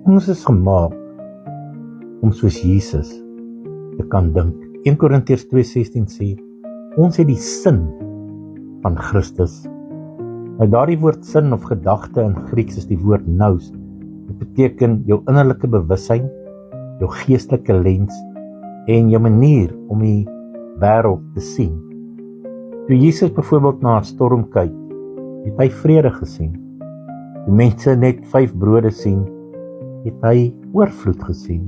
Ons is gemaak om soos Jesus te kan dink. 1 Korintiërs 2:16 sê, ons het die sin van Christus. Nou daardie woord sin of gedagte in Grieks is die woord nous. Dit beteken jou innerlike bewussyn, jou geestelike lens en jou manier om die wêreld te sien. Toe Jesus byvoorbeeld na 'n storm kyk, het hy vrede gesien. Toe mense net 5 brode sien, het hy oorvloed gesien.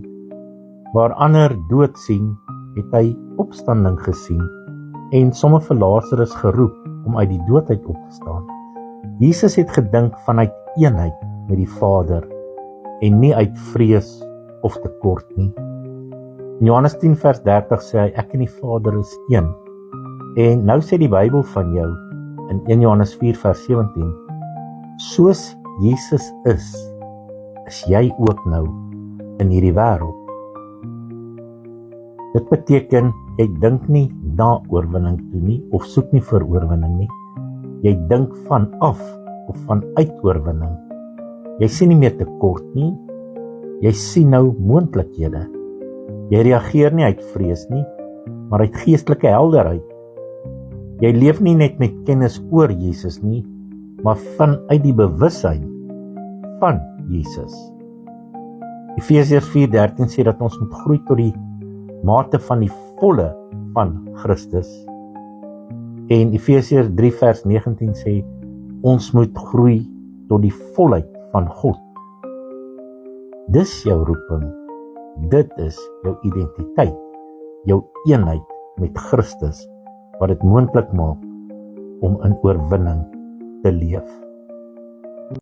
Waar ander dood sien, het hy opstanding gesien en sommer vir Lazarus geroep om uit die dood uit op te staan. Jesus het gedink vanuit eenheid met die Vader en nie uit vrees of tekort nie. In Johannes 10:30 sê hy, ek en die Vader is een. En nou sê die Bybel van jou in 1 Johannes 4:17, soos Jesus is jy ook nou in hierdie wêreld. Dit beteken, jy dink nie na oorwinning toe nie, of soek nie vir oorwinning nie. Jy dink vanaf of vanuit oorwinning. Jy sien nie meer tekort nie, jy sien nou moontlikhede. Jy reageer nie uit vrees nie, maar uit geestelike helderheid. Jy leef nie net met kennis oor Jesus nie, maar vanuit die bewussyn van Jesus. Efesiërs 4:13 sê dat ons moet groei tot die mate van die volle van Christus. En Efesiërs 3:19 sê, ons moet groei tot die volheid van God. Dis jou roeping, dit is jou identiteit, jou eenheid met Christus, wat dit moontlik maak om in oorwinning te leef.